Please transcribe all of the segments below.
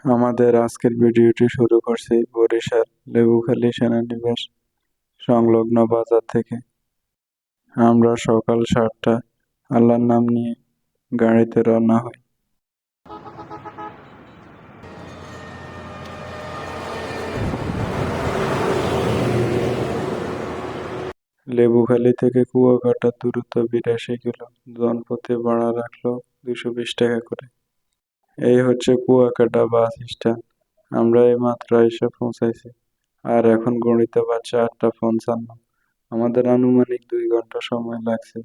আমাদের আজকের ভিডিওটি শুরু করছি বরিশাল লেবুখালী সেনানিবাস সংলগ্ন বাজার থেকে। আমরা সকাল 7টায় আল্লাহর নাম নিয়ে গাড়িতে রওনা হই। লেবুখালী থেকে কুয়াকাটার দূরত্ব 82 কিলো, জনপ্রতি ভাড়া রাখলো 220 টাকা করে। এই হচ্ছে কুয়াকাটা বাস স্ট্যান্ড। আমরা এইমাত্র এসে পৌঁছাইছি, আর এখন ঘড়িতে বাজছে 8টা 55। আমাদের আনুমানিক 2 ঘন্টা সময় লাগছে।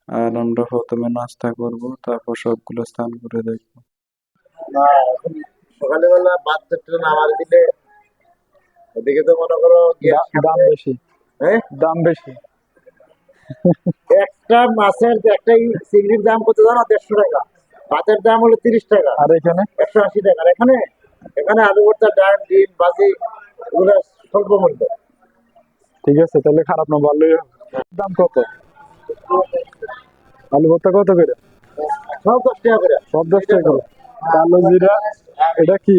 আর আমরা প্রথমে নাস্তা করব, তারপর সবগুলো স্থান ঘুরে দেখবো। না, এখন সকালবেলা বাচ্চা ট্রেন আমার দিলে ওদিকে তো মনে করো দাম বেশি। হ্যাঁ, দাম বেশি। একটা মাছের একটা চিংড়ির দাম কত জানো? 150 টাকা। ভাতের দাম হলো 30 টাকা, আর এখানে 180 টাকা। আর এখানে এখানে আলু ভর্তা, ডাল, ডিম, ভাজি, এগুলো স্বল্প মূল্য। ঠিক আছে, তাহলে খারাপ না, ভালোই হবে। দাম কত? আলু ভর্তা কত করে? সব 10 টাকা করে। সব 10 টাকা করে। কালো জিরা, এটা কি?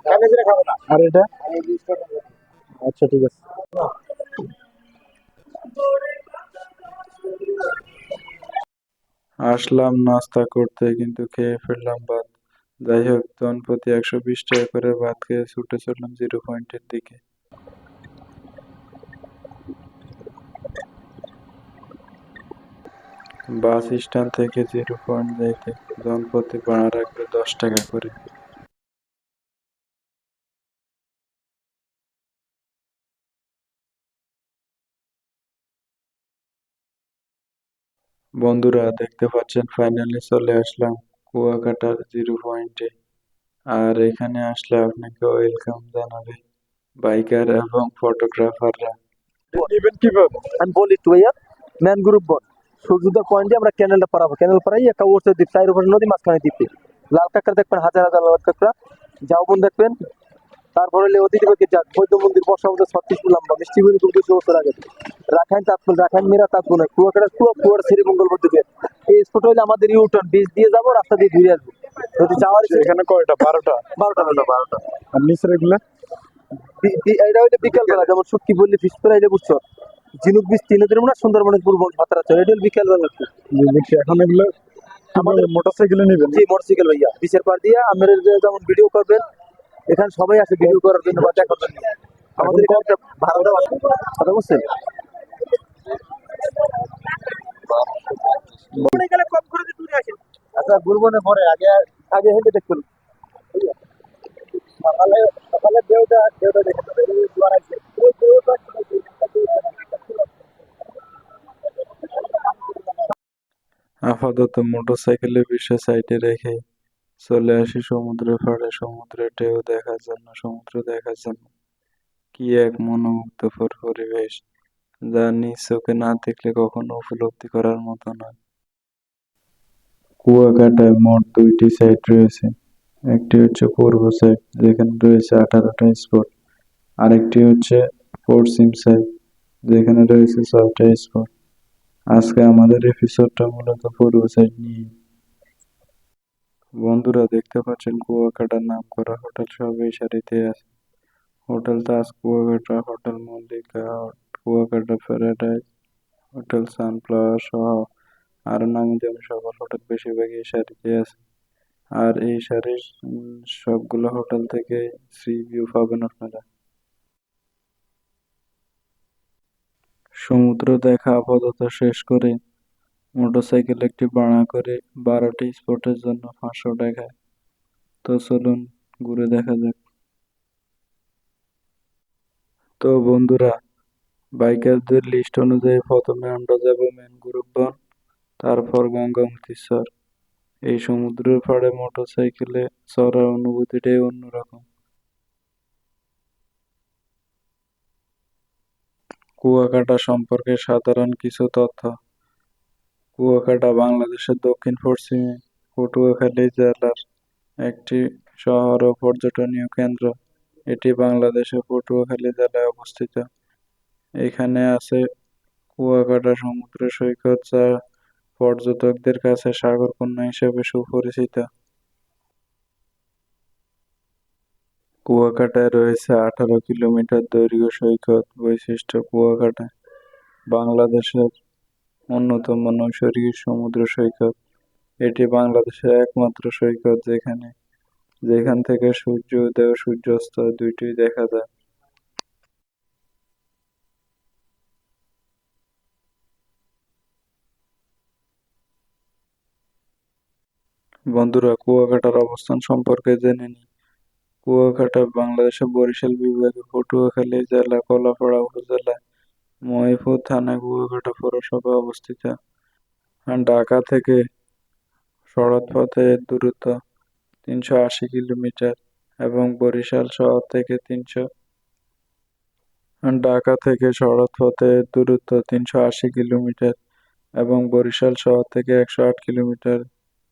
কালো জিরা খাবো না। আর এটা? আচ্ছা, ঠিক আছে। আসলাম নাস্তা করতে, কিন্তু খেয়ে ফেললাম ভাত। যাই হোক, জনপ্রতি 120 টাকা করে ভাত খেয়ে ছুটে চললাম জিরো পয়েন্টের দিকে। বাস স্ট্যান্ড থেকে জিরো পয়েন্ট যাইতে জনপ্রতি ভাড়া রাখবে 10 টাকা করে। বন্ধুরা, দেখতে পাচ্ছেন ফাইনালি চলে আসলাম কুয়াকাটার জিরো পয়েন্টে। আর এখানে আসলে আপনাকে ওয়েলকাম জানাবে বাইকার এবং ফটোগ্রাফাররা। নিবেন কিভাবে? আমি বলি একটু ভাইয়া, ম্যান গ্রুপ বল সূর্যোদয় পয়েন্টে আমরা ক্যানেলটা পারাবো। ক্যানেল পারাই একটা ওর দ্বীপ, চার উপরে নদী, মাঝখানে দ্বীপে লাল কাঁকড়া দেখবেন, হাজার হাজার লাল কাঁকড়া, ঝাউবন দেখবেন। তারপরে অতিথি পাখি যাক, বৈদ্য মন্দির, বর্ষা মন্দির, 36 লম্বা, মিষ্টি গুলি, 200 বছর আগে রাখাইন তাঁতপুর, রাখাইন মেরা তাঁতপুর, কুয়াকাটা কুয়ার শ্রীমঙ্গল মধ্যে। এই স্পট হইলে আমাদের ইউটার্ন, বীজ দিয়ে যাবো, রাস্তা দিয়ে ঘুরে আসবো। যদি যাওয়ার এখানে কয়টা? 12টা? 12টা। আর নিচের এগুলা? এটা হইলে বিকেল বেলা, যেমন শুটকি বললি, ফিস ফ্রাই, বুঝছো, ঝিনুক বীজ 3 দিনের মনে, সুন্দরবনের পূর্ব ভাতারা চলে, এটা বিকেল বেলা। দেখছি এখন এগুলো আমাদের মোটরসাইকেলে নিবেন? জি, মোটরসাইকেল ভাইয়া, বিচের পার দিয়ে আমাদের যেমন ভিডিও করবেন, এখানে সবাই আসে ভিডিও করার জন্য বা দেখার জন্য। আমাদের এখানে একটা ভাড়া দেওয়া আছে, কথা বুঝছেন? আচ্ছা, গুরবনে পরে আগে আগে হেঁটে দেখুন। সকালে সকালে ঢেউটা ঢেউটা দেখে নেবে। এই জোয়ার আসছে। ওই ঢেউটা আপাতত মোটরসাইকেলের বিষয় সাইডে রেখে চলে আসি সমুদ্রের পাড়ে, সমুদ্রের ঢেউ দেখার জন্য, সমুদ্র দেখার জন্য। কি এক মনোমুগ্ধকর পরিবেশ, যা নিজ চোখে না দেখলে কখনো উপলব্ধি করার মতো নয়। কুয়াকাটায় মোট 2টি সাইট রয়েছে। একটি হচ্ছে পূর্ব সাইড, যেখানে রয়েছে 18টা স্পট। আরেকটি হচ্ছে পশ্চিম সাইড, যেখানে রয়েছে 6টা স্পট। আজকে আমাদের এপিসোডটা মূলত পূর্ব সাইড নিয়ে। বন্ধুরা, দেখতে পাচ্ছেন কুয়াকাটার নাম করা হোটেল সব এই সারিতে আছে। Hotel Taj Kuakata, hotel Mallika, Kuakata paradise, hotel sunflower সহ আরো নামি দামি সকল হোটেল বেশিরভাগই এই সারিতে আছে। আর এই সারির সবগুলো হোটেল থেকে সি ভিউ পাবেন আপনারা। সমুদ্র দেখা আপাতত শেষ করে মোটরসাইকেল একটি ভাড়া করে 12টি স্পটের জন্য 500 টাকায়। তো চলুন ঘুরে দেখা যাক। তো বন্ধুরা, বাইকারদের লিস্ট অনুযায়ী প্রথমে আমরা যাব ম্যানগ্রোভ বন, তারপর গঙ্গামতিস্বর। এই সমুদ্রের পাড়ে মোটরসাইকেলে চড়ার অনুভূতিটাই অন্যরকম। কুয়াকাটা সম্পর্কে সাধারণ কিছু তথ্য। কুয়াকাটা বাংলাদেশের দক্ষিণ পশ্চিমে পটুয়াখালী জেলার একটি শহর ও পর্যটনীয় কেন্দ্র। এটি বাংলাদেশের পটুয়াখালী জেলায় অবস্থিত। এখানে আছে কুয়াকাটা সমুদ্র সৈকত, যা পর্যটকদের কাছে সাগরকন্যা হিসেবে সুপরিচিত। কুয়াকাটায় রয়েছে 18 কিলোমিটার দৈর্ঘ্য সৈকত বৈশিষ্ট্য। কুয়াকাটা বাংলাদেশের অন্যতম নৈসর্গিক সমুদ্র সৈকত। এটি বাংলাদেশের একমাত্র সৈকত যেখান থেকে সূর্য উদয় ও সূর্যাস্ত দুইটিই দেখা যায়। বন্ধুরা, কুয়াকাটার অবস্থান সম্পর্কে জেনে নিই। কুয়াকাটা বাংলাদেশের বরিশাল বিভাগের পটুয়াখালী জেলা কলাপাড়া উপজেলা মহিপুর থানায় কুয়াকাটা পৌরসভায় অবস্থিত। ঢাকা থেকে সড়ক পথে এর দূরত্ব 380 কিলোমিটার এবং বরিশাল শহর থেকে 108 কিলোমিটার।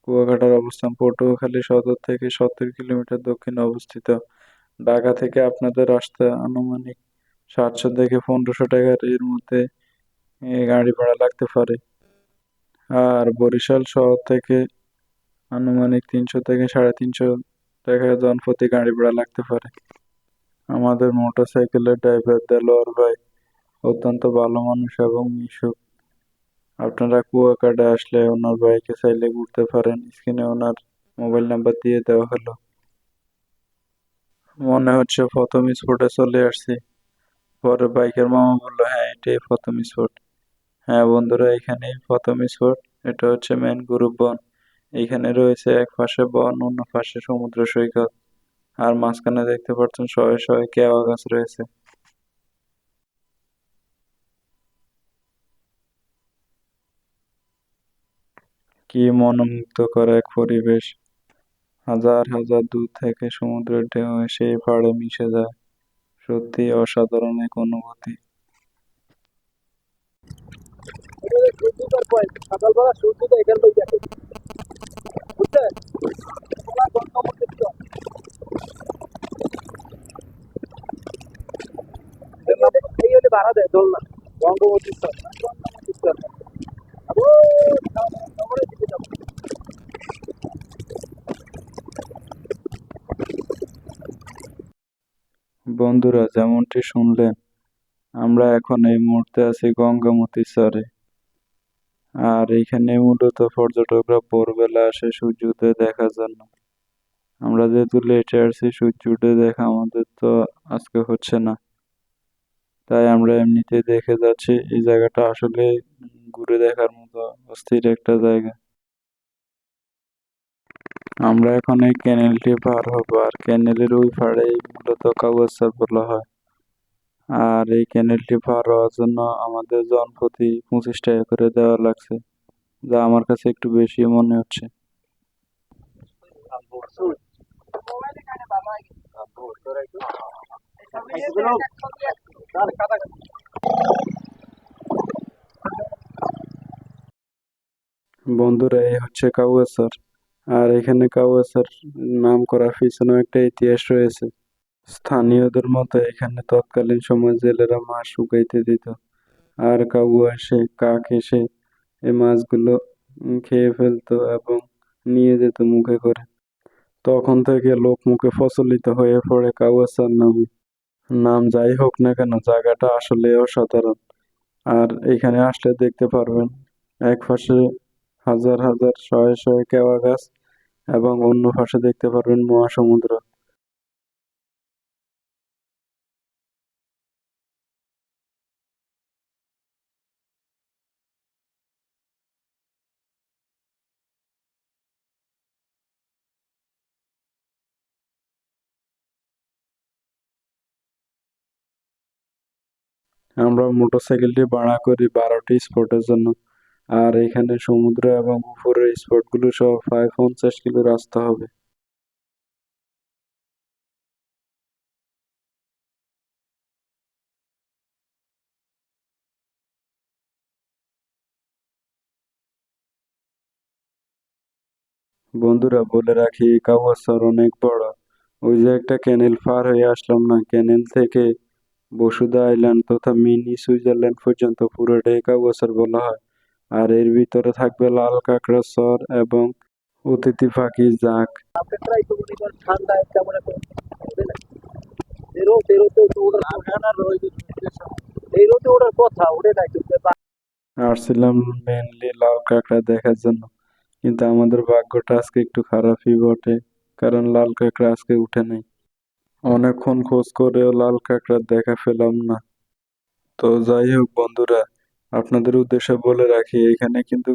কুয়াকাটার অবস্থান পটুয়াখালী সদর থেকে 70 কিলোমিটার দক্ষিণে অবস্থিত। ঢাকা থেকে আপনাদের আসতে আনুমানিক 700 থেকে 1500 টাকার এর মধ্যে গাড়ি ভাড়া লাগতে পারে। আর বরিশাল শহর থেকে আনুমানিক 300 থেকে 350 টাকা জনপ্রতি গাড়ি ভাড়া লাগতে পারে। আমাদের মোটরসাইকেলের ড্রাইভার দেলোয়ার ভাই অত্যন্ত ভালো মানুষ এবং মিশুক। আপনারা কুয়াকাটা আসলে ওনার বাইকে চাইলে ঘুরতে পারেন। স্ক্রিনে ওনার মোবাইল নাম্বার দিয়ে দেওয়া হলো। মনে হচ্ছে প্রথম স্পটে চলে আসছি। পরে বাইকের মামা বললো, হ্যাঁ এটাই প্রথম স্পট। হ্যাঁ বন্ধুরা, এখানেই প্রথম স্পট। এটা হচ্ছে ম্যানগ্রোভ বন। এইখানে রয়েছে এক পাশে বন, অন্য পাশে সমুদ্র সৈকত। আর মাঝখানে দেখতে পাচ্ছেন শয়ে শয়ে কেওয়া গাছ রয়েছে। কি মনোমুগ্ধকর এক পরিবেশ! হাজার হাজার দূর থেকে সমুদ্রের ঢেউ এসে এই পাড়ে মিশে যায়। সত্যি অসাধারণ এক অনুভূতি। সূর্যোদয় পয়েন্ট, সকালবেলা সূর্যোদয় এখান থেকে দেখে, বুঝছেন? সকালবেলা গঙ্গামতির চর। এই হলে ভাড়া দেয় দোলনা, গঙ্গামতির চর, গঙ্গামতির চর। আবু, শহরের দিকে যাবো। বন্ধুরা, যেমনটি শুনলেন, আমরা এখন এই মুহূর্তে আছি গঙ্গামতির চরে। আর এইখানে মূলত পর্যটকরা ভোরবেলা আসে সূর্য উদয় দেখার জন্য। আমরা যেহেতু লেটে আসছি, সূর্য উদয় দেখা আমাদের তো আজকে হচ্ছে না, তাই আমরা এমনিতেই দেখে যাচ্ছি। এই জায়গাটা আসলে ঘুরে দেখার মতো অস্থির একটা জায়গা। আমরা এখন এই ক্যানেলটি পার হবো, আর ক্যানেলের ওই পাড়ে মূলত কাউয়াছার বলা হয়। আর এই ক্যানেলটি পার হওয়ার জন্য আমাদের জনপ্রতি 25 টাকা করে দেওয়া লাগছে, যা আমার কাছে একটু বেশি মনে হচ্ছে। বন্ধুরা, এই হচ্ছে কাউয়াছার। আর এখানে কাউয়াছার নাম করার পিছনেও একটা ইতিহাস রয়েছে। স্থানীয়দের মতে এখানে তৎকালীন সময় জেলেরা মাছ শুকাইতে দিত, আর কাউয়া এসে কাক এসে এই মাছগুলো খেয়ে ফেলতো এবং নিয়ে যেত মুখে করে। তখন থেকে লোক মুখে প্রচলিত হয়ে পড়ে কাউয়াছার নাম যাই হোক না কেন, জায়গাটা আসলে অসাধারণ। আর এখানে আসলে দেখতে পারবেন এক পাশে হাজার হাজার শয়ে শয়ে কেওয়া গাছ এবং অন্য পাশে দেখতে পারবেন মহাসমুদ্র। আমরা মোটরসাইকেলটি ভাড়া করি 12টি স্পটের জন্য। আর এখানে সমুদ্র এবং উপরের স্পটগুলো সহ প্রায় 50 কিলো রাস্তা হবে। বন্ধুরা, বলে রাখি কাউয়াছার অনেক বড়। ওই যে একটা ক্যানেল পার হয়ে আসলাম না, ক্যানেল থেকে বসুধা আইল্যান্ড তথা মিনি সুইজারল্যান্ড পর্যন্ত পুরোটাই কাউয়াছার বলা হয়। আর এর ভিতরে থাকবে লাল কাঁকড়া চর এবং অতিথি পাখি জাক। আপনারা একটু মনে করেন ঠান্ডায় তেমন একটা হবে না। এই রোদে ওঠার কথা উঠে নাই কিন্তু আসছিলাম মেনলি লাল কাঁকড়া দেখার জন্য, কিন্তু আমাদের ভাগ্যটা আজকে একটু খারাপই বটে, কারণ লাল কাঁকড়া আজকে উঠে নাই। অনেকক্ষণ খোঁজ করেও লাল কাঁকড়ার দেখা পেলাম না। তো যাই হোক বন্ধুরা, আপনাদের উদ্দেশ্যে বলে রাখি এখানে কিন্তু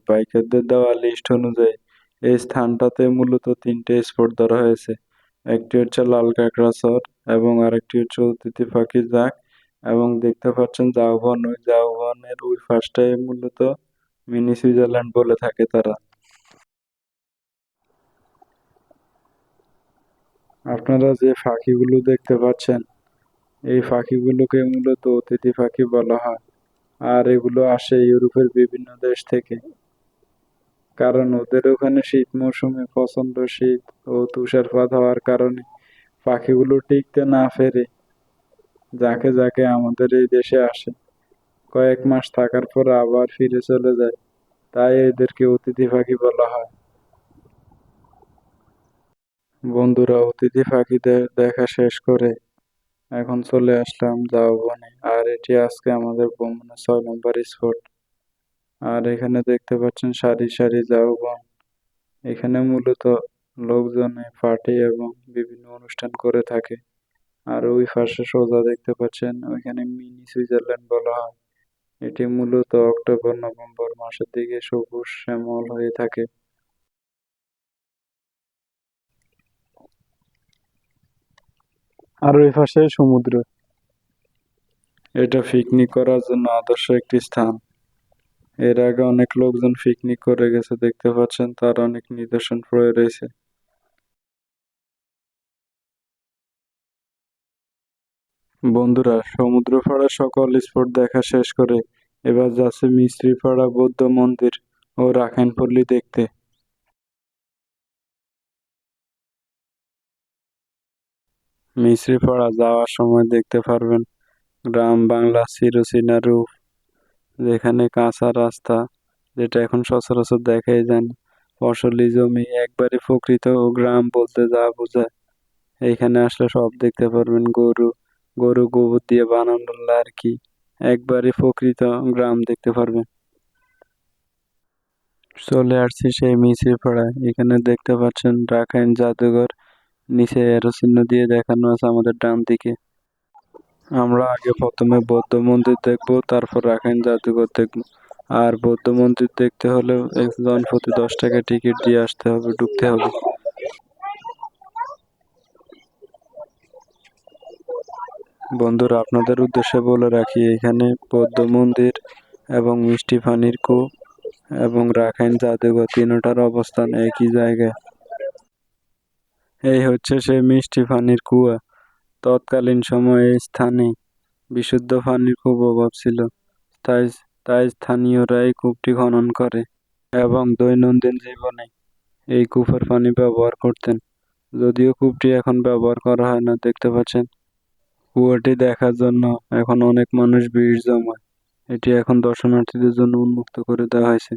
বাইকারদের দেওয়া লিস্ট অনুযায়ী এই স্থানটাতে মূলত তিনটে স্পট ধরা হয়েছে। একটি হচ্ছে লাল কাঁকড়া চর, এবং আরেকটি হচ্ছে অতিথি পাখি জাক, এবং দেখতে পাচ্ছেন ঝাউবন, ওই ঝাউবনের ওই পাশটাই মূলত মিনি সুইজারল্যান্ড বলে থাকে তারা। আপনারা যে পাখিগুলো দেখতে পাচ্ছেন, এই পাখিগুলোকে মূলত অতিথি পাখি বলা হয়, আর এগুলো আসে ইউরোপের বিভিন্ন দেশ থেকে, কারণ ওদের ওখানে শীত মৌসুমে প্রচন্ড শীত ও তুষারপাত হওয়ার কারণে পাখিগুলো টিকতে না পেরে যাকে যাকে আমাদের এই দেশে আসে, কয়েক মাস থাকার পর আবার ফিরে চলে যায়, তাই এদেরকে অতিথি পাখি বলা হয়। বন্ধুরা, অতিথি পাখিদের দেখা শেষ করে এখন চলে আসলাম ঝাউবনে, আর এটি আজকে আমাদের ভ্রমণের 6 নম্বর স্পট। আর এখানে দেখতে পাচ্ছেন সারি সারি ঝাউবন। এখানে মূলত লোকজনে পার্টি এবং বিভিন্ন অনুষ্ঠান করে থাকে। আর ওই পাশে সোজা দেখতে পাচ্ছেন, ওইখানে মিনি সুইজারল্যান্ড বলা হয়। এটি মূলত অক্টোবর নভেম্বর মাসের দিকে সবুজ শ্যামল হয়ে থাকে। আর ওই পাশে সমুদ্র। এটা পিকনিক করার জন্য আদর্শ একটি স্থান। এর আগে অনেক লোকজন পিকনিক করে গেছে, দেখতে পাচ্ছেন তার অনেক নিদর্শন পড়ে রয়েছে। বন্ধুরা, সমুদ্র পাড়ের সকল স্পট দেখা শেষ করে এবার যাচ্ছে মিস্ত্রিপাড়া বৌদ্ধ মন্দির ও রাখাইনপল্লী দেখতে। মিস্ত্রিপাড়া যাওয়ার সময় দেখতে পারবেন গ্রাম বাংলা চিরচেনা রূপ, যেখানে কাঁচা রাস্তা, যেটা এখন সচরাচর দেখাই যায় না, ফসলি জমি, একবারে প্রকৃত ও গ্রাম বলতে যা বোঝায়। এইখানে আসলে সব দেখতে পারবেন, গরু গোবর দিয়ে বানানো লার্কি, একবারে প্রকৃত গ্রাম দেখতে পারবেন। চলে আসছি সেই মিস্ত্রিপাড়ায়। এখানে দেখতে পাচ্ছেন রাখাইন জাদুঘর, নিচে এরো চিহ্ন দিয়ে দেখানো আছে আমাদের ডান দিকে। আমরা আগে প্রথমে বৌদ্ধ মন্দির দেখবো, তারপর রাখাইন জাদুঘর দেখবো। আর বৌদ্ধ মন্দির দেখতে হলে একজন প্রতি 10 টাকা টিকিট দিয়ে আসতে হবে, ঢুকতে হবে। বন্ধুরা, আপনাদের উদ্দেশ্যে বলে রাখি এখানে বৌদ্ধ মন্দির এবং মিষ্টি পানির কূপ এবং রাখাইন জাদুঘর তিনটার অবস্থান একই জায়গায়। এই হচ্ছে সেই মিষ্টি পানির কুয়া। তৎকালীন সময়ে এই স্থানে বিশুদ্ধ পানির খুব অভাব ছিল, তাই তাই স্থানীয়রা এই কূপটি খনন করে এবং দৈনন্দিন জীবনে এই কূপের পানি ব্যবহার করতেন। যদিও কূপটি এখন ব্যবহার করা হয় না, দেখতে পাচ্ছেন কুয়াটি দেখার জন্য এখন অনেক মানুষ ভিড় জমায়। এটি এখন দর্শনার্থীদের জন্য উন্মুক্ত করে দেওয়া হয়েছে।